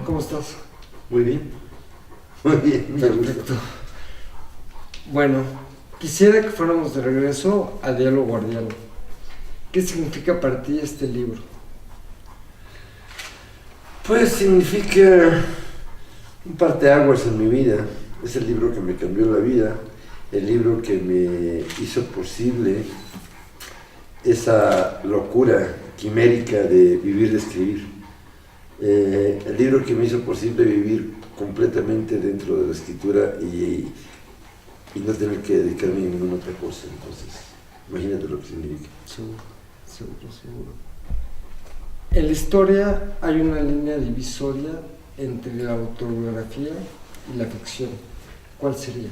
¿Cómo estás? Muy bien. Muy bien. Perfecto. Bueno, quisiera que fuéramos de regreso a Diálogo Guardiano. ¿Qué significa para ti este libro? Pues significa un parteaguas en mi vida. Es el libro que me cambió la vida, el libro que me hizo posible esa locura quimérica de vivir de escribir. El libro que me hizo posible vivir completamente dentro de la escritura y no tener que dedicarme a ninguna otra cosa. Entonces, imagínate lo que significa. Seguro. En la historia hay una línea divisoria entre la autobiografía y la ficción. ¿Cuál sería?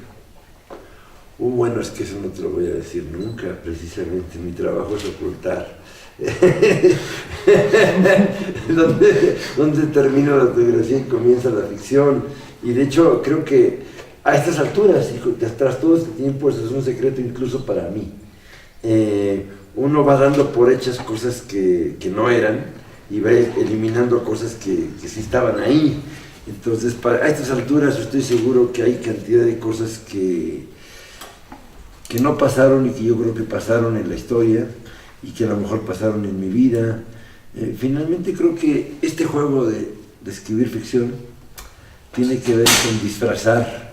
Bueno, es que eso no te lo voy a decir nunca, precisamente. Mi trabajo es ocultar. ¿Dónde termina la autobiografía y comienza la ficción? Y de hecho, creo que a estas alturas, tras todo este tiempo, eso es un secreto incluso para mí. Uno va dando por hechas cosas que no eran y va eliminando cosas que sí estaban ahí. Entonces, a estas alturas estoy seguro que hay cantidad de cosas que no pasaron y que yo creo que pasaron en la historia y que a lo mejor pasaron en mi vida. Finalmente creo que este juego de escribir ficción tiene que ver con disfrazar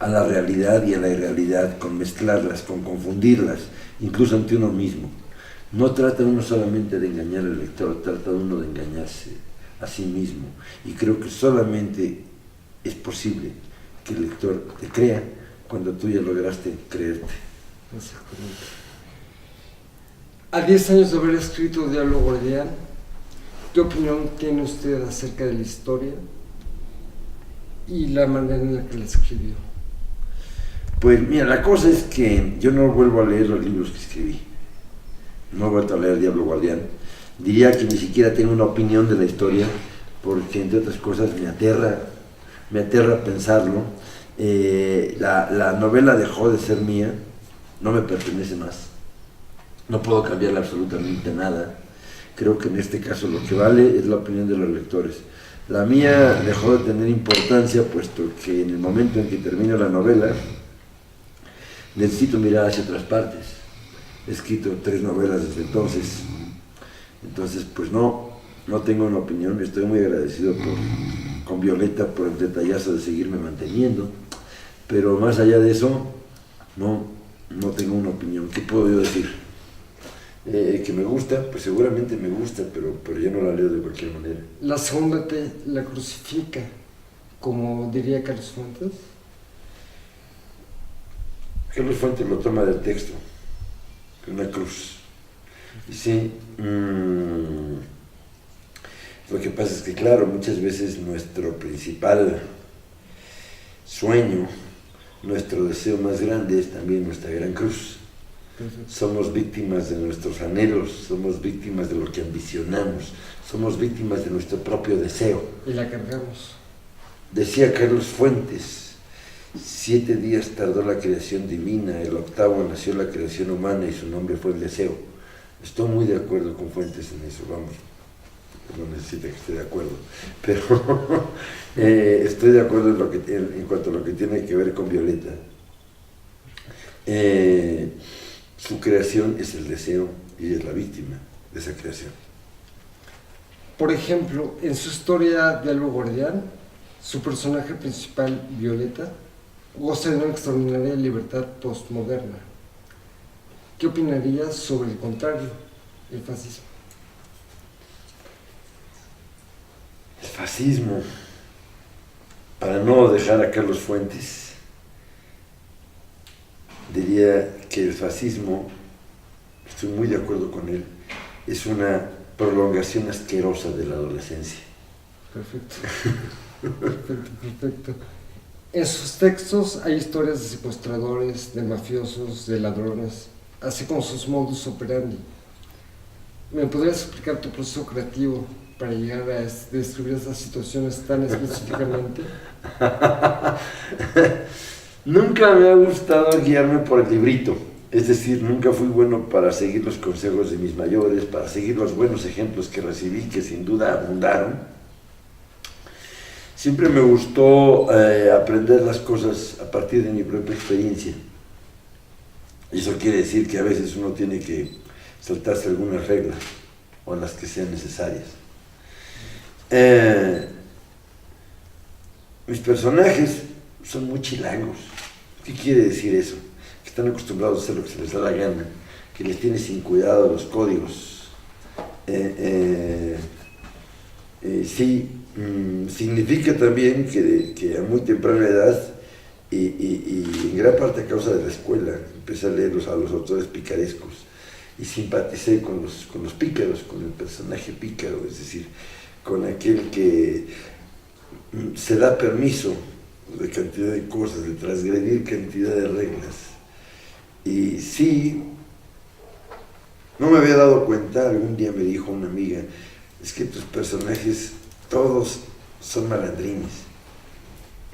a la realidad y a la irrealidad, con mezclarlas, con confundirlas, incluso ante uno mismo. No trata uno solamente de engañar al lector, trata uno de engañarse a sí mismo. Y creo que solamente es posible que el lector te crea cuando tú ya lograste creerte. Exactamente. A 10 años de haber escrito Diálogo Guardián, ¿qué opinión tiene usted acerca de la historia y la manera en la que la escribió? Pues mira, la cosa es que yo no vuelvo a leer los libros que escribí. No he vuelto a leer Diálogo Guardián. Diría que ni siquiera tengo una opinión de la historia, porque entre otras cosas me aterra pensarlo. La novela dejó de ser mía, no me pertenece más. No puedo cambiarle absolutamente nada. Creo que en este caso lo que vale es la opinión de los lectores. La mía dejó de tener importancia, puesto que en el momento en que termino la novela, necesito mirar hacia otras partes. He escrito 3 novelas desde entonces. Entonces, pues no tengo una opinión. Estoy muy agradecido con Violeta por el detallazo de seguirme manteniendo. Pero más allá de eso, no tengo una opinión. ¿Qué puedo yo decir? Que me gusta, pues seguramente me gusta, pero yo no la leo de cualquier manera. La segunda te la crucifica, como diría Carlos Fuentes. Carlos Fuentes lo toma del texto, una cruz. Y sí, lo que pasa es que, claro, muchas veces nuestro principal sueño, nuestro deseo más grande es también nuestra gran cruz. Somos víctimas de nuestros anhelos, somos víctimas de lo que ambicionamos, somos víctimas de nuestro propio deseo. Y la cargamos. Decía Carlos Fuentes, 7 días tardó la creación divina, el 8º nació la creación humana y su nombre fue el deseo. Estoy muy de acuerdo con Fuentes en eso, vamos, no necesita que esté de acuerdo, pero estoy de acuerdo en cuanto a lo que tiene que ver con Violeta. Su creación es el deseo y ella es la víctima de esa creación. Por ejemplo, en su historia Diálogo Guardián, su personaje principal, Violeta, goza de una extraordinaria libertad postmoderna. ¿Qué opinarías sobre el contrario, el fascismo? El fascismo, para no dejar a Carlos Fuentes, diría que el fascismo, estoy muy de acuerdo con él, es una prolongación asquerosa de la adolescencia. Perfecto. En sus textos hay historias de secuestradores, de mafiosos, de ladrones, así como sus modus operandi. ¿Me podrías explicar tu proceso creativo para llegar a describir estas situaciones tan específicamente? Nunca me ha gustado guiarme por el librito, es decir, nunca fui bueno para seguir los consejos de mis mayores, para seguir los buenos ejemplos que recibí, que sin duda abundaron. Siempre me gustó aprender las cosas a partir de mi propia experiencia. Y eso quiere decir que a veces uno tiene que saltarse algunas reglas o las que sean necesarias. Mis personajes son muy chilangos. ¿Qué quiere decir eso? Que están acostumbrados a hacer lo que se les da la gana, que les tiene sin cuidado los códigos. Sí, significa también que a muy temprana edad y en gran parte a causa de la escuela empecé a leer a los autores picarescos y simpaticé con los pícaros, con el personaje pícaro, es decir, con aquel que se da permiso de cantidad de cosas, de transgredir cantidad de reglas. Y sí, no me había dado cuenta, algún día me dijo una amiga, es que tus personajes todos son malandrines.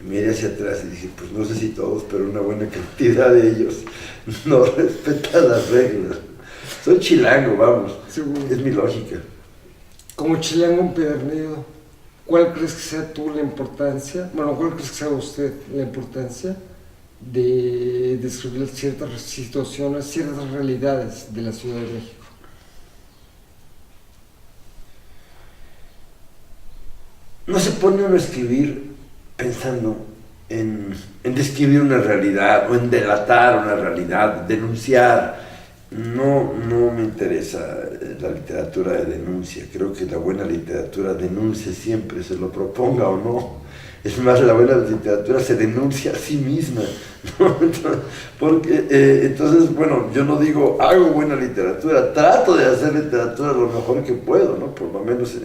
Y miré hacia atrás y dije, pues no sé si todos, pero una buena cantidad de ellos no respetan las reglas. Soy chilango, vamos, Seguro. es mi lógica. Como chilango empedernido, ¿cuál crees que sea tú la importancia, cuál crees que sea usted la importancia de describir ciertas situaciones, ciertas realidades de la Ciudad de México? No se pone uno a escribir pensando en describir una realidad o en delatar una realidad, denunciar. No me interesa la literatura de denuncia. Creo que la buena literatura denuncia siempre, se lo proponga o no. Es más, la buena literatura se denuncia a sí misma, ¿no? Entonces, bueno, yo no digo hago buena literatura, trato de hacer literatura lo mejor que puedo, ¿no? Por lo menos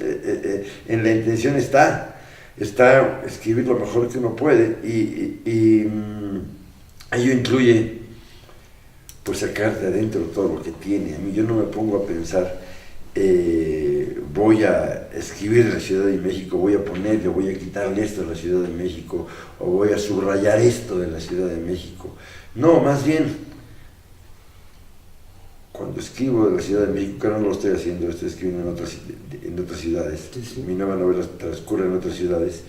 en la intención está escribir lo mejor que uno puede y ello incluye pues sacar de adentro todo lo que tiene. A mí yo no me pongo a pensar voy a escribir en la Ciudad de México, voy a ponerle, voy a quitarle esto de la Ciudad de México, o voy a subrayar esto de la Ciudad de México. No, más bien, cuando escribo de la Ciudad de México, que ahora no lo estoy haciendo, estoy escribiendo en otras ciudades, Sí. Mi nueva novela transcurre en otras ciudades,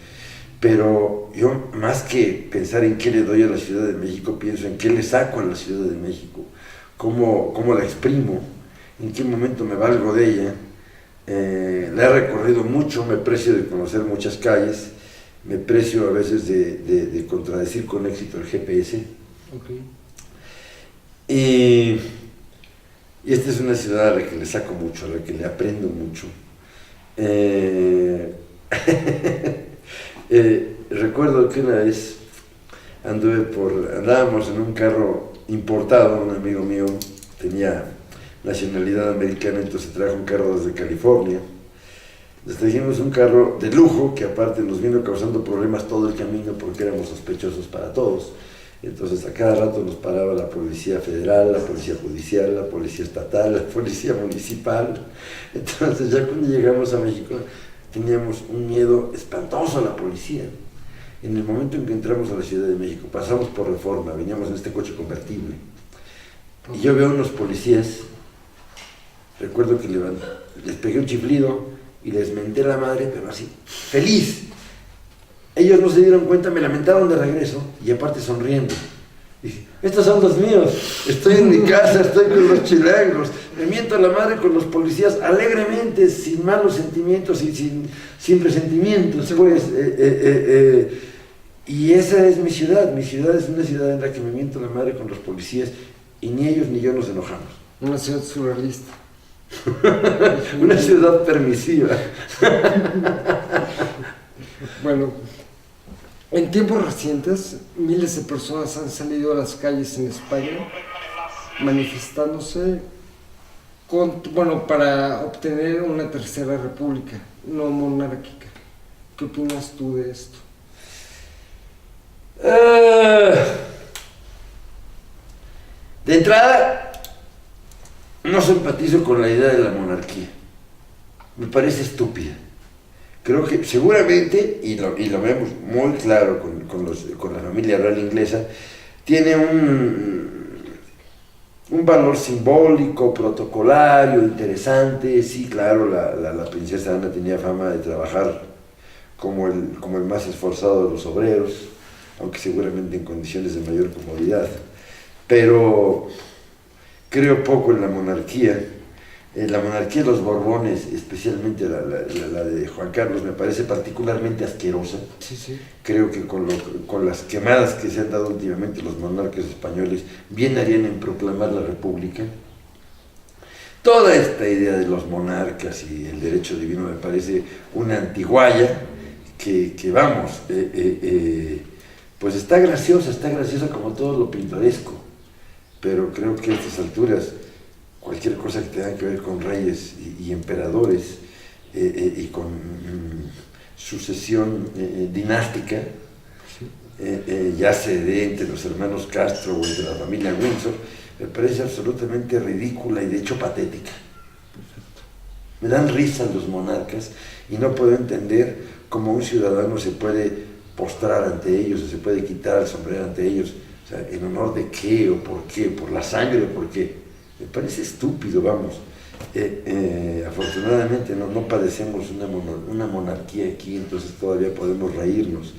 pero yo más que pensar en qué le doy a la Ciudad de México, pienso en qué le saco a la Ciudad de México, cómo la exprimo, en qué momento me valgo de ella. La he recorrido mucho, me precio de conocer muchas calles, me precio a veces de contradecir con éxito el GPS. Okay. Y esta es una ciudad a la que le saco mucho, a la que le aprendo mucho. Recuerdo que una vez andábamos en un carro importado, un amigo mío tenía nacionalidad americana, entonces trajo un carro desde California. Les trajimos un carro de lujo que aparte nos vino causando problemas todo el camino porque éramos sospechosos para todos. Entonces a cada rato nos paraba la policía federal, la policía judicial, la policía estatal, la policía municipal. Entonces ya cuando llegamos a México teníamos un miedo espantoso a la policía. En el momento en que entramos a la Ciudad de México, pasamos por Reforma, veníamos en este coche convertible, y yo veo unos policías. Recuerdo que les pegué un chiflido y les menté la madre, pero así, feliz. Ellos no se dieron cuenta, me lamentaron de regreso y aparte sonriendo. Dije, estos son los míos, estoy en mi casa, estoy con los chilangos, me miento la madre con los policías alegremente, sin malos sentimientos y sin resentimientos, pues. Y esa es mi ciudad es una ciudad en la que me miento la madre con los policías y ni ellos ni yo nos enojamos. Una ciudad surrealista. Una ciudad permisiva. Bueno, en tiempos recientes, miles de personas han salido a las calles en España manifestándose para obtener una tercera república, no monárquica. ¿Qué opinas tú de esto? Bueno, yo más que pensar en qué le doy a la Ciudad de México, pienso en qué le saco a la Ciudad de México. Como la exprimo, en qué momento me valgo de ella. La De entrada, no simpatizo con la idea de la monarquía. Me parece estúpida. Creo que seguramente, y lo vemos muy claro con la familia real inglesa, tiene un valor simbólico, protocolario, interesante. Sí, claro, la princesa Ana tenía fama de trabajar como el más esforzado de los obreros, aunque seguramente en condiciones de mayor comodidad. Pero creo poco en la monarquía. La monarquía de los Borbones, especialmente la de Juan Carlos, me parece particularmente asquerosa. Sí, sí. Creo que con las quemadas que se han dado últimamente los monarcas españoles, bien harían en proclamar la república. Toda esta idea de los monarcas y el derecho divino me parece una antigualla que vamos, pues está graciosa como todo lo pintoresco, pero creo que a estas alturas cualquier cosa que tenga que ver con reyes y emperadores y con sucesión dinástica, ya se dé entre los hermanos Castro o entre la familia Windsor, me parece absolutamente ridícula y de hecho patética. Me dan risa los monarcas y no puedo entender cómo un ciudadano se puede postrar ante ellos o se puede quitar el sombrero ante ellos. O sea, ¿en honor de qué o por qué? ¿Por la sangre o por qué? Me parece estúpido, vamos. Afortunadamente no padecemos una monarquía aquí, entonces todavía podemos reírnos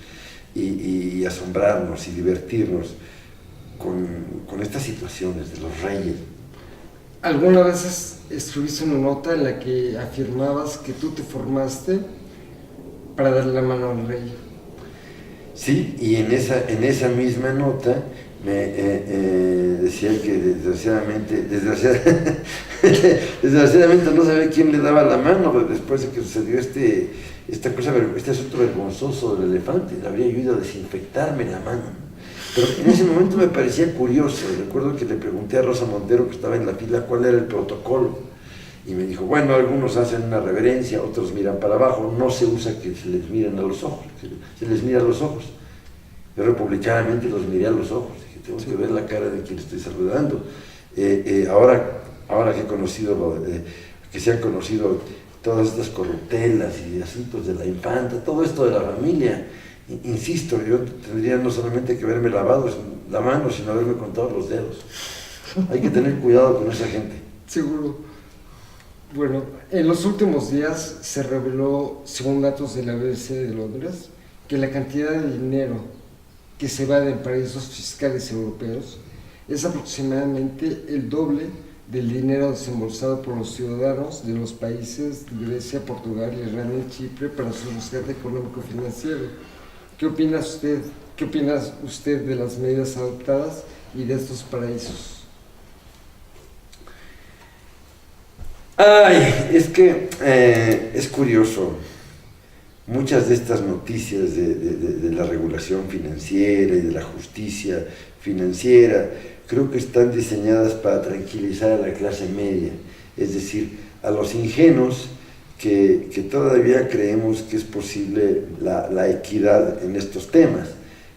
y asombrarnos y divertirnos con estas situaciones de los reyes. ¿Alguna vez escribiste una nota en la que afirmabas que tú te formaste para darle la mano al rey? Sí, y en esa misma nota me decía que desgraciadamente no sabía quién le daba la mano después de que sucedió este asunto vergonzoso del elefante. Habría yo ido a desinfectarme la mano. Pero en ese momento me parecía curioso. Recuerdo que le pregunté a Rosa Montero, que estaba en la fila, cuál era el protocolo. Y me dijo, bueno, algunos hacen una reverencia, otros miran para abajo, no se usa que se les miren a los ojos, se les mira a los ojos. Yo republicanamente los miré a los ojos, dije, tengo que ver la cara de quien estoy saludando. Ahora que he conocido, que se han conocido todas estas corruptelas y asuntos de la infanta, todo esto de la familia, insisto, yo tendría no solamente que haberme lavado la mano, sino haberme contado los dedos. Hay que tener cuidado con esa gente. Seguro. Bueno, en los últimos días se reveló, según datos de la BBC de Londres, que la cantidad de dinero que se va de paraísos fiscales europeos es aproximadamente el doble del dinero desembolsado por los ciudadanos de los países de Grecia, Portugal, Irlanda y Chipre para su rescate económico-financiero. ¿Qué opina usted de las medidas adoptadas y de estos paraísos? Ay, es que es curioso. Muchas de estas noticias de la regulación financiera y de la justicia financiera creo que están diseñadas para tranquilizar a la clase media, es decir, a los ingenuos que todavía creemos que es posible la equidad en estos temas.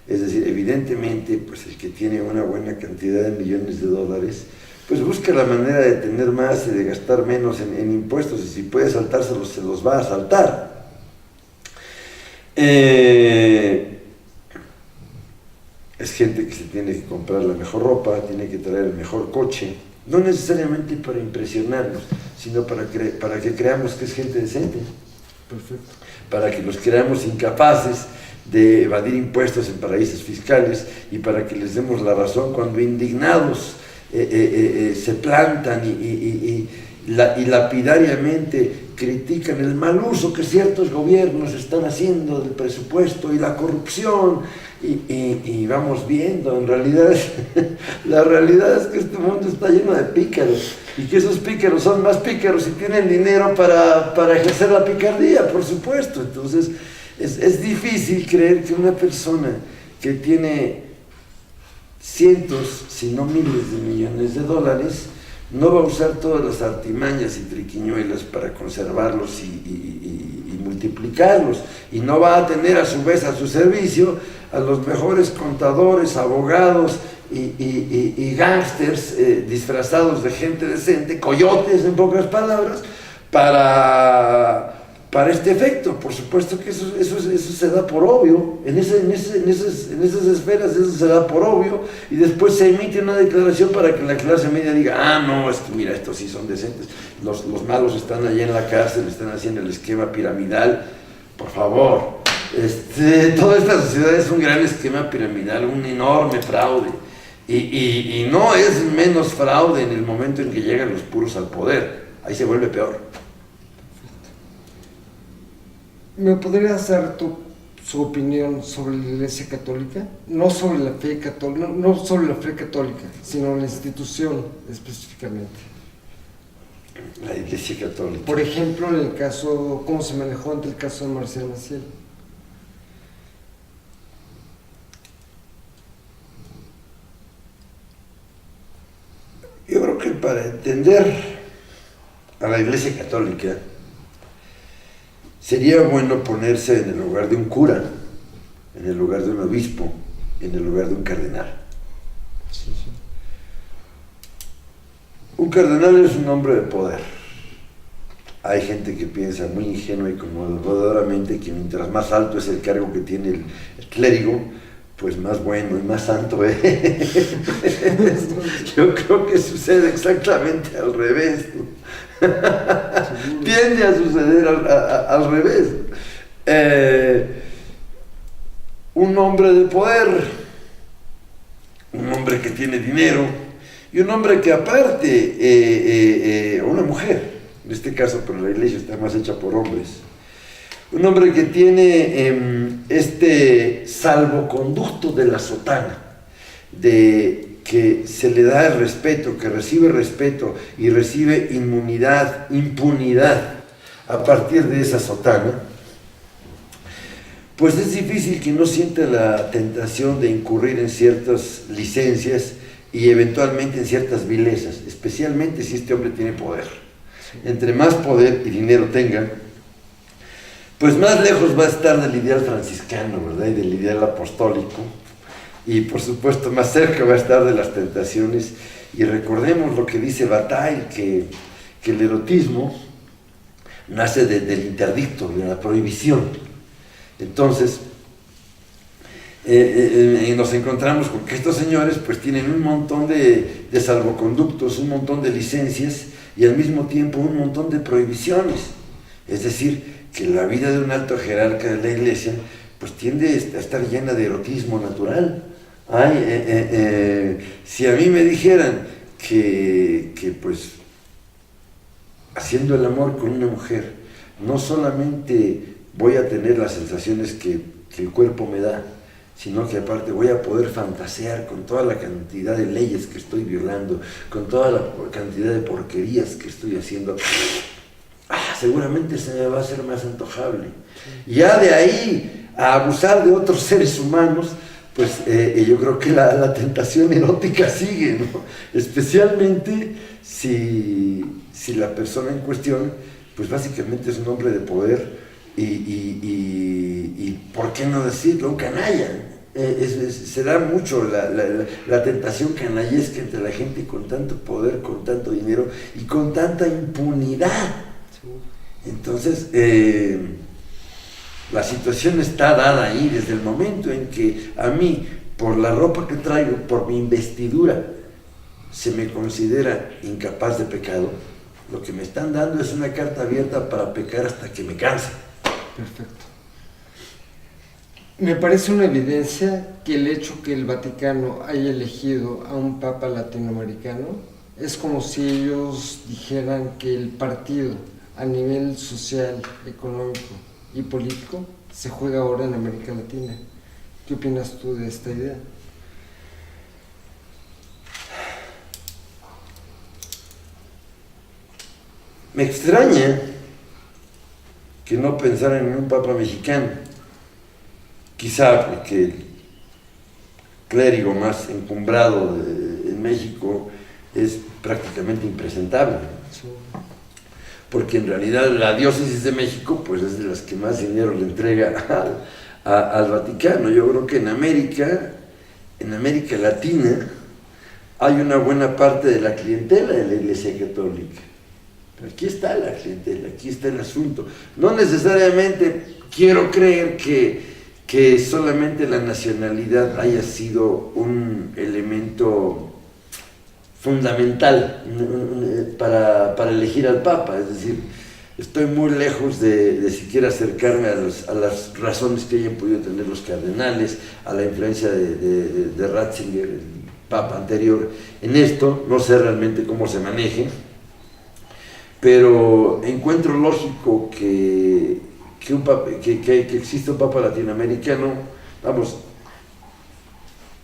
Es decir, evidentemente, pues el que tiene una buena cantidad de millones de dólares, pues busca la manera de tener más y de gastar menos en impuestos, y si puede saltárselos, se los va a saltar. Es gente que se tiene que comprar la mejor ropa, tiene que traer el mejor coche, no necesariamente para impresionarnos, sino para que creamos que es gente decente. Perfecto. Para que los creamos incapaces de evadir impuestos en paraísos fiscales y para que les demos la razón cuando indignados se plantan y lapidariamente critican el mal uso que ciertos gobiernos están haciendo del presupuesto y la corrupción y vamos viendo, en realidad la realidad es que este mundo está lleno de pícaros y que esos pícaros son más pícaros y tienen dinero para ejercer la picardía, por supuesto. Entonces es difícil creer que una persona que tiene cientos, si no miles de millones de dólares, no va a usar todas las artimañas y triquiñuelas para conservarlos y multiplicarlos, y no va a tener a su vez a su servicio a los mejores contadores, abogados y gángsters disfrazados de gente decente, coyotes en pocas palabras, para este efecto. Por supuesto que eso se da por obvio, en esas esferas eso se da por obvio, y después se emite una declaración para que la clase media diga, ah, no, es que mira, estos sí son decentes, los malos están allá en la cárcel, están haciendo el esquema piramidal, por favor. Toda esta sociedad es un gran esquema piramidal, un enorme fraude, y no es menos fraude en el momento en que llegan los puros al poder, ahí se vuelve peor. ¿Me podrías dar su opinión sobre la Iglesia Católica? No sobre la fe católica, no sobre la fe católica, sino la institución específicamente. La Iglesia Católica. Por ejemplo, en el caso, ¿cómo se manejó ante el caso de Marcial Maciel? Yo creo que para entender a la Iglesia Católica sería bueno ponerse en el lugar de un cura, en el lugar de un obispo, en el lugar de un cardenal. Sí. Un cardenal es un hombre de poder. Hay gente que piensa muy ingenua y conmovedoramente que mientras más alto es el cargo que tiene el clérigo, pues más bueno y más santo es. Yo creo que sucede exactamente al revés, ¿no? Tiende a suceder al revés. Un hombre de poder, un hombre que tiene dinero, y un hombre que aparte, una mujer, en este caso, pero la iglesia está más hecha por hombres, un hombre que tiene este salvoconducto de la sotana, de que se le da el respeto, que recibe respeto y recibe inmunidad, impunidad a partir de esa sotana, pues es difícil que no sienta la tentación de incurrir en ciertas licencias y eventualmente en ciertas vilezas, especialmente si este hombre tiene poder. Entre más poder y dinero tenga, pues más lejos va a estar del ideal franciscano, ¿verdad? Y del ideal apostólico. Y por supuesto más cerca va a estar de las tentaciones. Y recordemos lo que dice Bataille, que el erotismo nace del interdicto, de la prohibición. Entonces, nos encontramos con que estos señores pues tienen un montón de salvoconductos, un montón de licencias y al mismo tiempo un montón de prohibiciones. Es decir, que la vida de un alto jerarca de la iglesia pues tiende a estar llena de erotismo natural. Si a mí me dijeran que pues haciendo el amor con una mujer no solamente voy a tener las sensaciones que el cuerpo me da, sino que aparte voy a poder fantasear con toda la cantidad de leyes que estoy violando, con toda la cantidad de porquerías que estoy haciendo, seguramente se me va a hacer más antojable. Ya de ahí a abusar de otros seres humanos, pues yo creo que la tentación erótica sigue, ¿no? Especialmente si la persona en cuestión, pues básicamente es un hombre de poder y ¿por qué no decirlo? Un canalla. Se da mucho la tentación canallesca entre la gente con tanto poder, con tanto dinero y con tanta impunidad. Entonces, la situación está dada ahí desde el momento en que a mí, por la ropa que traigo, por mi investidura, se me considera incapaz de pecado. Lo que me están dando es una carta abierta para pecar hasta que me canse. Perfecto. Me parece una evidencia que el hecho que el Vaticano haya elegido a un papa latinoamericano es como si ellos dijeran que el partido a nivel social, económico y político se juega ahora en América Latina. ¿Qué opinas tú de esta idea? Me extraña que no pensaran en un papa mexicano, quizá porque el clérigo más encumbrado en México es prácticamente impresentable, porque en realidad la diócesis de México pues es de las que más dinero le entrega al Vaticano. Yo creo que en América Latina, hay una buena parte de la clientela de la Iglesia Católica. Aquí está la clientela, aquí está el asunto. No necesariamente quiero creer que solamente la nacionalidad haya sido un elemento fundamental para elegir al Papa. Es decir, estoy muy lejos de siquiera acercarme a las razones que hayan podido tener los cardenales, a la influencia de Ratzinger, el Papa anterior, en esto. No sé realmente cómo se maneje, pero encuentro lógico que exista un Papa latinoamericano. Vamos,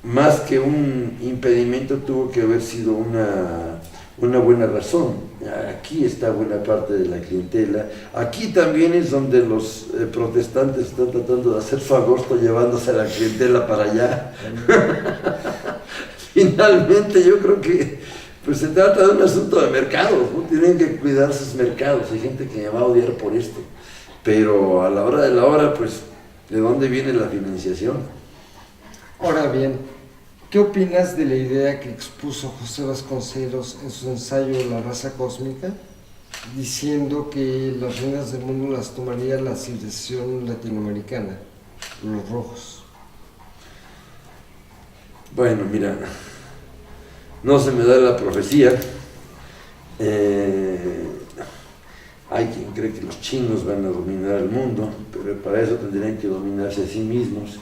más que un impedimento, tuvo que haber sido una buena razón. Aquí está buena parte de la clientela. Aquí también es donde los protestantes están tratando de hacer su agosto, llevándose a la clientela para allá. Finalmente yo creo que pues se trata de un asunto de mercados, ¿no? Tienen que cuidar sus mercados. Hay gente que me va a odiar por esto, pero a la hora de la hora, pues, ¿de dónde viene la financiación? Ahora bien, ¿qué opinas de la idea que expuso José Vasconcelos en su ensayo La raza cósmica, diciendo que las riendas del mundo las tomaría la civilización latinoamericana, los rojos? Bueno, mira, no se me da la profecía. Hay quien cree que los chinos van a dominar el mundo, pero para eso tendrían que dominarse a sí mismos,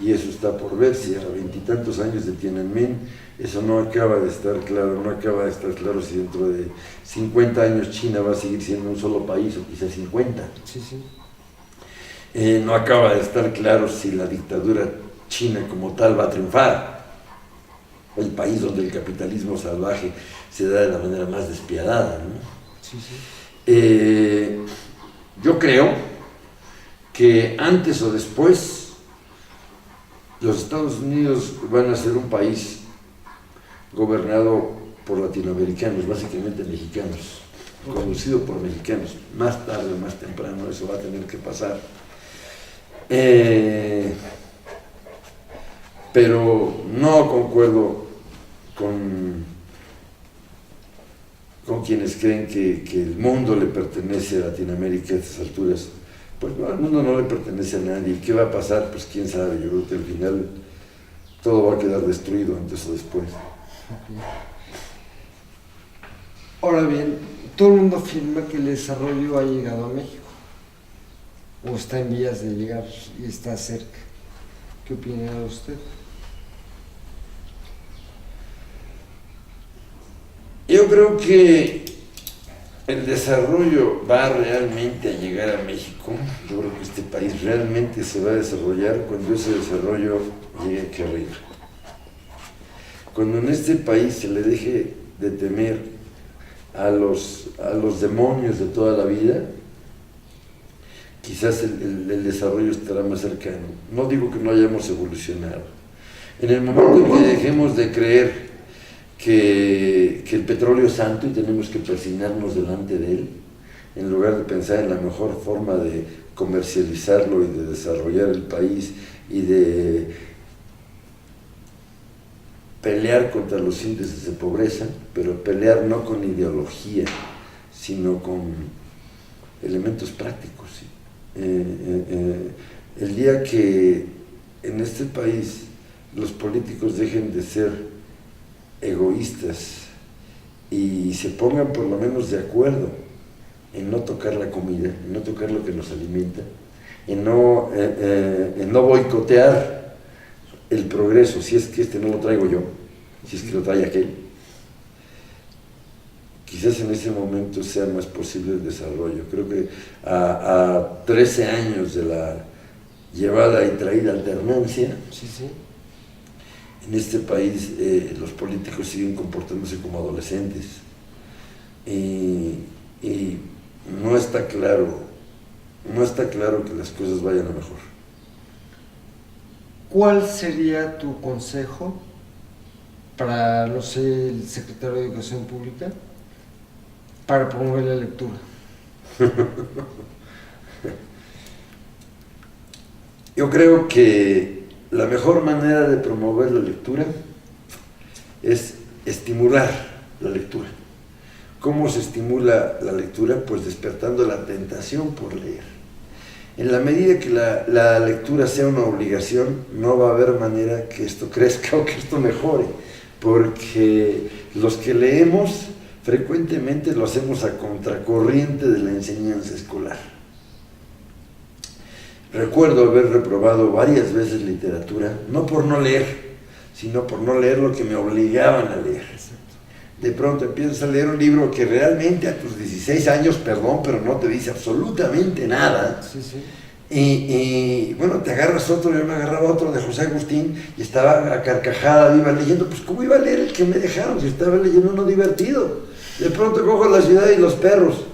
y eso está por verse. A 20 y tantos años de Tiananmen, eso no acaba de estar claro. No acaba de estar claro si dentro de 50 años China va a seguir siendo un solo país, o quizás 50. Sí, sí. No acaba de estar claro si la dictadura china como tal va a triunfar, el país donde el capitalismo salvaje se da de la manera más despiadada, ¿no? Sí, sí. Yo creo que antes o después los Estados Unidos van a ser un país gobernado por latinoamericanos, básicamente mexicanos, conducido por mexicanos. Más tarde o más temprano eso va a tener que pasar. Pero no concuerdo con quienes creen que el mundo le pertenece a Latinoamérica a estas alturas. Pues no, al mundo no le pertenece a nadie. ¿Qué va a pasar? Pues quién sabe. Yo creo que al final todo va a quedar destruido antes o después. Okay. Ahora bien, todo el mundo afirma que el desarrollo ha llegado a México, o está en vías de llegar y está cerca. ¿Qué opina usted? Yo creo que el desarrollo va realmente a llegar a México. Yo creo que este país realmente se va a desarrollar cuando ese desarrollo llegue aquí arriba. Cuando en este país se le deje de temer a los demonios de toda la vida, quizás el desarrollo estará más cercano. No digo que no hayamos evolucionado. En el momento en que dejemos de creer que el petróleo es santo y tenemos que persignarnos delante de él, en lugar de pensar en la mejor forma de comercializarlo y de desarrollar el país y de pelear contra los índices de pobreza, pero pelear no con ideología, sino con elementos prácticos, ¿sí? El día que en este país los políticos dejen de ser egoístas y se pongan por lo menos de acuerdo en no tocar la comida, en no tocar lo que nos alimenta, en no boicotear el progreso, si es que este no lo traigo yo, si es que lo trae aquel, quizás en ese momento sea más posible el desarrollo. Creo que a 13 años de la llevada y traída alternancia, Sí, sí. en este país los políticos siguen comportándose como adolescentes y no está claro que las cosas vayan a mejor. ¿Cuál sería tu consejo para, no sé, el secretario de Educación Pública para promover la lectura? Yo creo que la mejor manera de promover la lectura es estimular la lectura. ¿Cómo se estimula la lectura? Pues despertando la tentación por leer. En la medida que la lectura sea una obligación, no va a haber manera que esto crezca o que esto mejore, porque los que leemos frecuentemente lo hacemos a contracorriente de la enseñanza escolar. Recuerdo haber reprobado varias veces literatura, no por no leer, sino por no leer lo que me obligaban a leer. De pronto empiezas a leer un libro que realmente a tus 16 años, perdón, pero no te dice absolutamente nada. Sí, sí. Y bueno, te agarras otro, yo me agarraba otro de José Agustín y estaba a carcajada, iba leyendo, pues ¿cómo iba a leer el que me dejaron si estaba leyendo uno divertido? De pronto cojo La ciudad y los perros.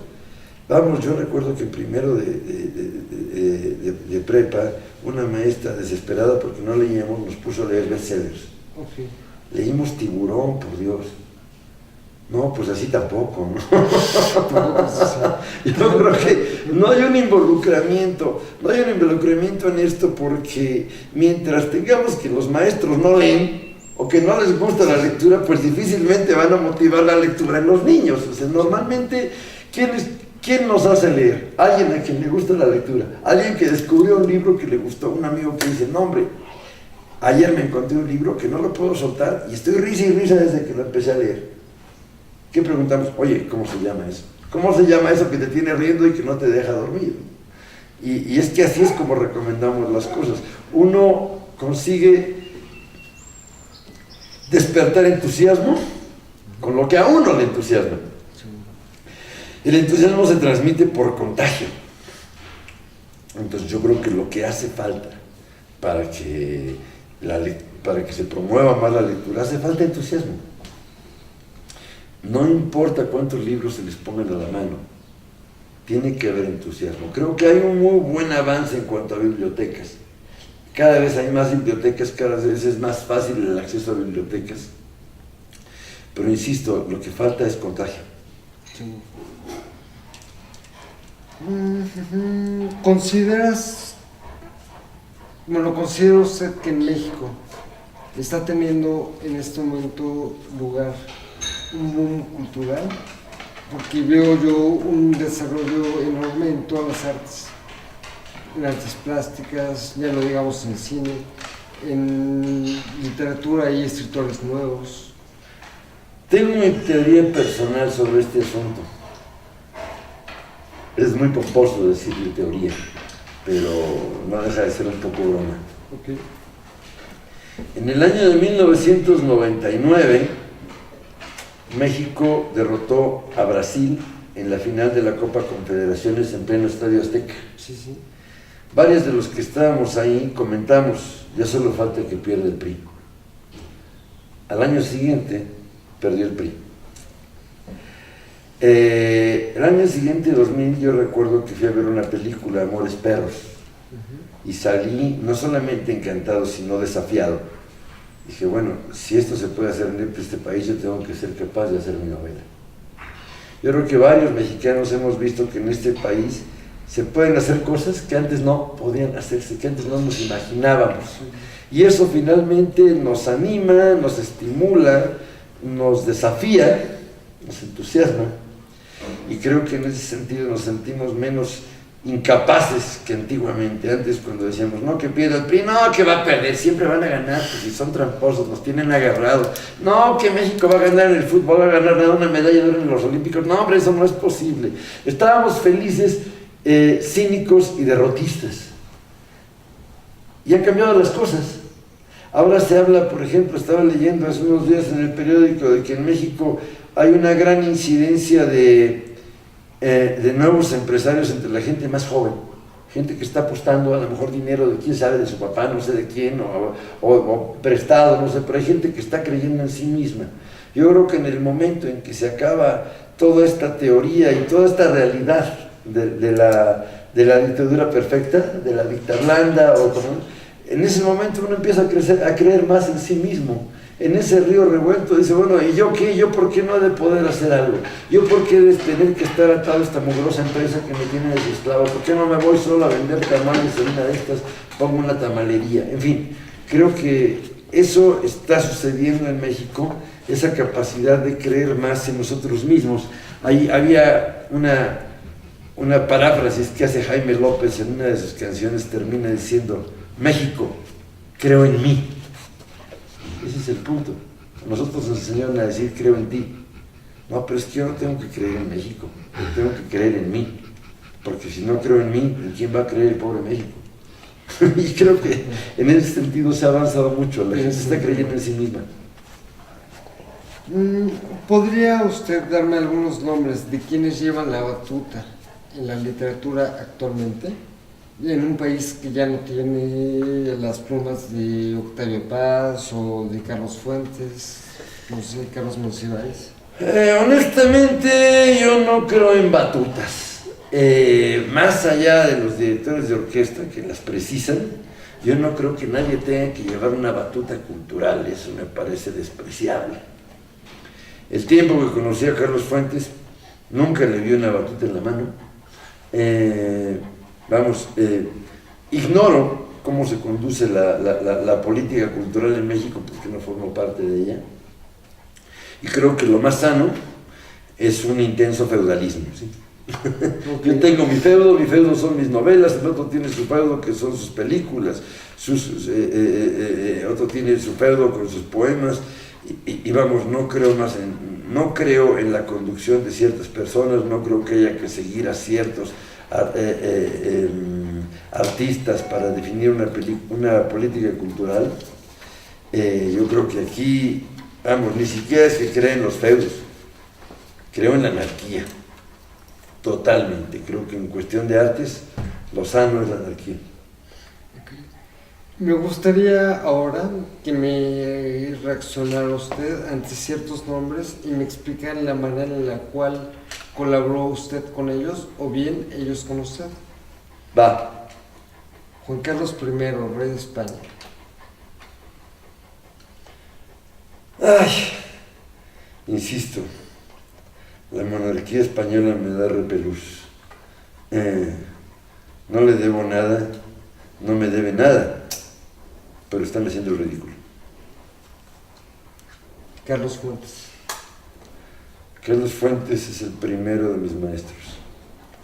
Vamos, yo recuerdo que en primero de prepa, una maestra desesperada porque no leíamos nos puso a leer bestsellers. Okay. Leímos Tiburón, por Dios. No, pues así tampoco, ¿no? Yo creo que no hay un involucramiento en esto, porque mientras tengamos que los maestros no leen o que no les gusta la lectura, pues difícilmente van a motivar la lectura en los niños. O sea, normalmente, ¿quién nos hace leer? Alguien a quien le gusta la lectura, alguien que descubrió un libro que le gustó, un amigo que dice, no hombre, ayer me encontré un libro que no lo puedo soltar y estoy risa y risa desde que lo empecé a leer. ¿Qué preguntamos? Oye, ¿cómo se llama eso? ¿Cómo se llama eso que te tiene riendo y que no te deja dormir? Y es que así es como recomendamos las cosas. Uno consigue despertar entusiasmo con lo que a uno le entusiasma. El entusiasmo se transmite por contagio. Entonces yo creo que lo que hace falta para que se promueva más la lectura, hace falta entusiasmo. No importa cuántos libros se les pongan a la mano, tiene que haber entusiasmo. Creo que hay un muy buen avance en cuanto a bibliotecas. Cada vez hay más bibliotecas, cada vez es más fácil el acceso a bibliotecas. Pero insisto, lo que falta es contagio. Sí. ¿Considera usted que en México está teniendo en este momento lugar un boom cultural? Porque veo yo un desarrollo enorme en todas las artes, en artes plásticas, ya lo digamos en cine, en literatura hay escritores nuevos. Tengo mi teoría personal sobre este asunto. Es muy pomposo decirle teoría, pero no deja de ser un poco broma. Okay. En el año de 1999, México derrotó a Brasil en la final de la Copa Confederaciones en pleno Estadio Azteca. Sí, sí. Varios de los que estábamos ahí comentamos, ya solo falta que pierda el PRI. Al año siguiente, perdió el PRI. El año siguiente, 2000, yo recuerdo que fui a ver una película, Amores Perros, y salí no solamente encantado, sino desafiado. Dije, bueno, si esto se puede hacer en este país, yo tengo que ser capaz de hacer mi novela. Yo creo que varios mexicanos hemos visto que en este país se pueden hacer cosas que antes no podían hacerse, que antes no nos imaginábamos. Y eso finalmente nos anima, nos estimula, nos desafía, nos entusiasma. Y creo que en ese sentido nos sentimos menos incapaces que antiguamente. Antes, cuando decíamos, no, que pierda el PRI, no, que va a perder, siempre van a ganar, pues si son tramposos, nos tienen agarrados. No, que México va a ganar en el fútbol, va a ganar una medalla de oro en los Olímpicos. No, hombre, eso no es posible. Estábamos felices, cínicos y derrotistas. Y han cambiado las cosas. Ahora se habla, por ejemplo, estaba leyendo hace unos días en el periódico de que en México hay una gran incidencia de nuevos empresarios entre la gente más joven, gente que está apostando a lo mejor dinero de quién sabe, de su papá, no sé de quién, o prestado, no sé, pero hay gente que está creyendo en sí misma. Yo creo que en el momento en que se acaba toda esta teoría y toda esta realidad de la dictadura perfecta, de la dictarlanda, en ese momento uno empieza a creer más en sí mismo en ese río revuelto, dice, bueno, ¿y yo qué? ¿Yo por qué no he de poder hacer algo? ¿Yo por qué he de tener que estar atado a esta mugrosa empresa que me tiene de su esclavo? ¿Por qué no me voy solo a vender tamales en una de estas? Pongo una tamalería. En fin, creo que eso está sucediendo en México, esa capacidad de creer más en nosotros mismos. Ahí había una paráfrasis que hace Jaime López en una de sus canciones, termina diciendo, México, creo en mí. Ese es el punto. Nosotros nos enseñaron a decir, creo en ti. No, pero es que yo no tengo que creer en México, yo tengo que creer en mí. Porque si no creo en mí, ¿en quién va a creer el pobre México? Y creo que en ese sentido se ha avanzado mucho, la gente está creyendo en sí misma. ¿Podría usted darme algunos nombres de quienes llevan la batuta en la literatura actualmente? En un país que ya no tiene las plumas de Octavio Paz o de Carlos Fuentes, no sé, Carlos Monsiváis. Honestamente, yo no creo en batutas. Más allá de los directores de orquesta que las precisan, yo no creo que nadie tenga que llevar una batuta cultural, eso me parece despreciable. El tiempo que conocí a Carlos Fuentes, nunca le vi una batuta en la mano. Ignoro cómo se conduce la política cultural en México porque no formo parte de ella. Y creo que lo más sano es un intenso feudalismo, ¿sí? Okay. Yo tengo mi feudo son mis novelas, el otro tiene su feudo que son sus películas, otro tiene su feudo con sus poemas, y no creo en la conducción de ciertas personas, no creo que haya que seguir a ciertos artistas para definir una política cultural. Yo creo que aquí, ni siquiera es que creo en los feudos, creo en la anarquía. Totalmente, creo que en cuestión de artes, lo sano es la anarquía. Okay. Me gustaría ahora que me reaccionara usted ante ciertos nombres y me explicara la manera en la cual colaboró usted con ellos o bien ellos con usted. Va. Juan Carlos I, rey de España. Ay, insisto. La monarquía española me da repelús. No le debo nada, no me debe nada, pero están haciendo el ridículo. Carlos Fuentes. Carlos Fuentes es el primero de mis maestros.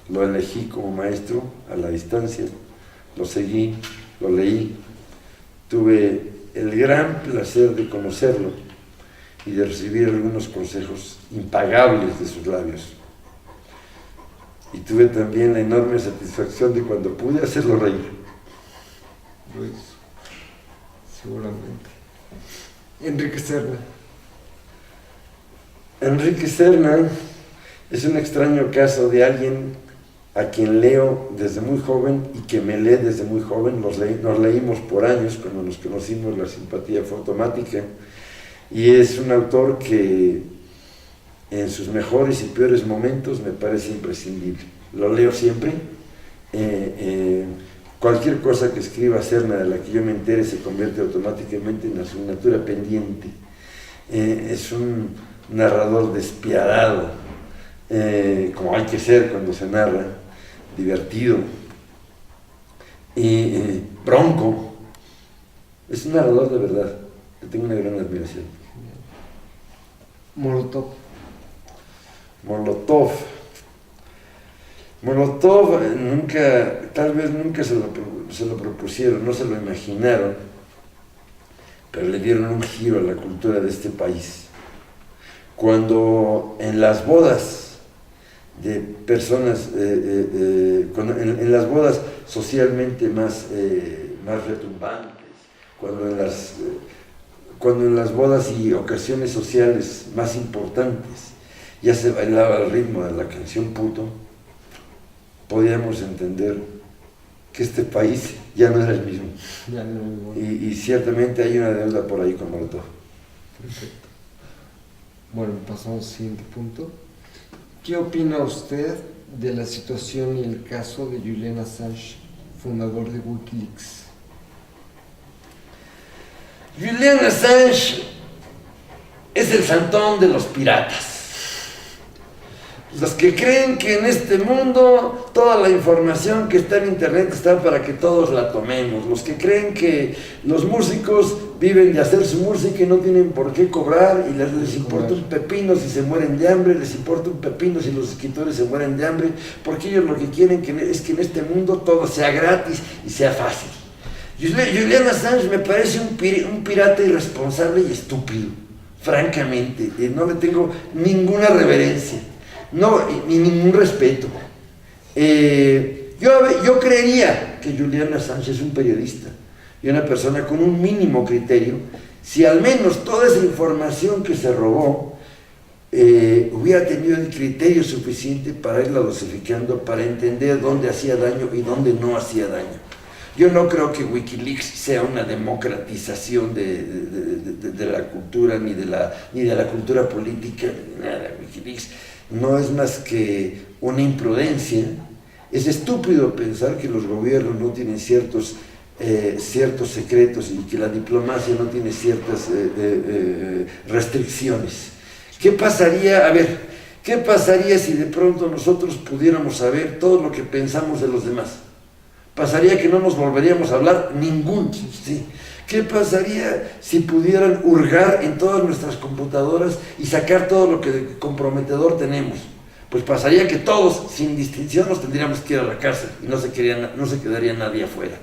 Lo elegí como maestro a la distancia, lo seguí, lo leí. Tuve el gran placer de conocerlo y de recibir algunos consejos impagables de sus labios. Y tuve también la enorme satisfacción de cuando pude hacerlo reír. Luis, seguramente. Enrique Serna. Enrique Serna es un extraño caso de alguien a quien leo desde muy joven y que me lee desde muy joven. Nos leímos por años, cuando nos conocimos la simpatía fue automática. Y es un autor que en sus mejores y peores momentos me parece imprescindible. Lo leo siempre. Cualquier cosa que escriba Serna de la que yo me entere se convierte automáticamente en asignatura pendiente. Es un narrador despiadado, como hay que ser cuando se narra, divertido y bronco. Es un narrador de verdad. Le tengo una gran admiración. Molotov. Molotov tal vez nunca se lo propusieron, no se lo imaginaron, pero le dieron un giro a la cultura de este país. Cuando en las bodas de personas, en las bodas socialmente más retumbantes, cuando en las bodas y ocasiones sociales más importantes ya se bailaba al ritmo de la canción Puto, podíamos entender que este país ya no era el mismo. Ya no. Y ciertamente hay una deuda por ahí con Molotov. Perfecto. Bueno, pasamos al siguiente punto. ¿Qué opina usted de la situación y el caso de Julian Assange, fundador de Wikileaks? Julian Assange es el santón de los piratas. Los que creen que en este mundo toda la información que está en internet está para que todos la tomemos. Los que creen que los músicos viven de hacer su música y no tienen por qué cobrar y les importa un pepino si se mueren de hambre, les importa un pepino si los escritores se mueren de hambre, porque ellos lo que quieren es que en este mundo todo sea gratis y sea fácil. Julian Assange me parece un pirata irresponsable y estúpido, francamente. No le tengo ninguna reverencia. No, ni ningún respeto. Yo creería que Julian Assange es un periodista y una persona con un mínimo criterio, si al menos toda esa información que se robó hubiera tenido el criterio suficiente para irla dosificando, para entender dónde hacía daño y dónde no hacía daño. Yo no creo que Wikileaks sea una democratización de la cultura, ni de la cultura política, ni nada. Wikileaks no es más que una imprudencia. Es estúpido pensar que los gobiernos no tienen ciertos secretos y que la diplomacia no tiene ciertas restricciones. ¿Qué pasaría? A ver, ¿qué pasaría si de pronto nosotros pudiéramos saber todo lo que pensamos de los demás? Pasaría que no nos volveríamos a hablar ninguno, ¿sí? ¿Qué pasaría si pudieran hurgar en todas nuestras computadoras y sacar todo lo que de comprometedor tenemos? Pues pasaría que todos, sin distinción, nos tendríamos que ir a la cárcel y no se quedaría nadie afuera.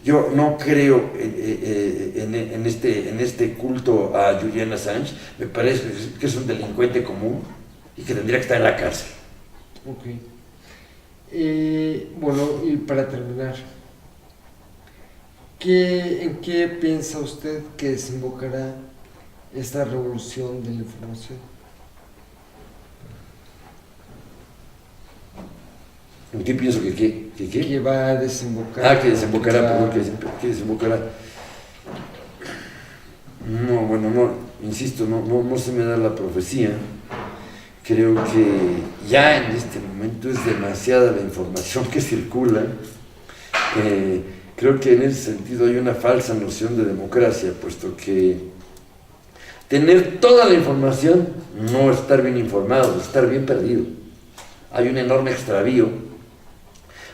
Yo no creo en este culto a Julian Assange. Me parece que es un delincuente común y que tendría que estar en la cárcel. Ok. Bueno, y para terminar, ¿en qué piensa usted que desembocará esta revolución de la información? ¿En qué pienso que qué? Que va a desembocar. Que desembocará, perdón, que desembocará. No, bueno, no, insisto, no se me da la profecía. Creo que ya en este momento es demasiada la información que circula. Creo que en ese sentido hay una falsa noción de democracia, puesto que tener toda la información no es estar bien informado, es estar bien perdido. Hay un enorme extravío,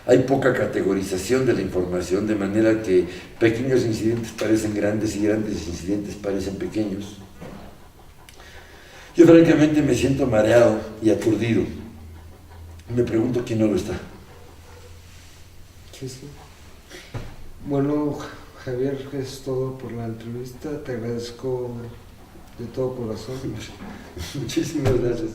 hay poca categorización de la información, de manera que pequeños incidentes parecen grandes y grandes incidentes parecen pequeños. Yo francamente me siento mareado y aturdido. Me pregunto quién no lo está. Sí. Bueno, Javier, es todo por la entrevista. Te agradezco de todo corazón. Muchísimas gracias.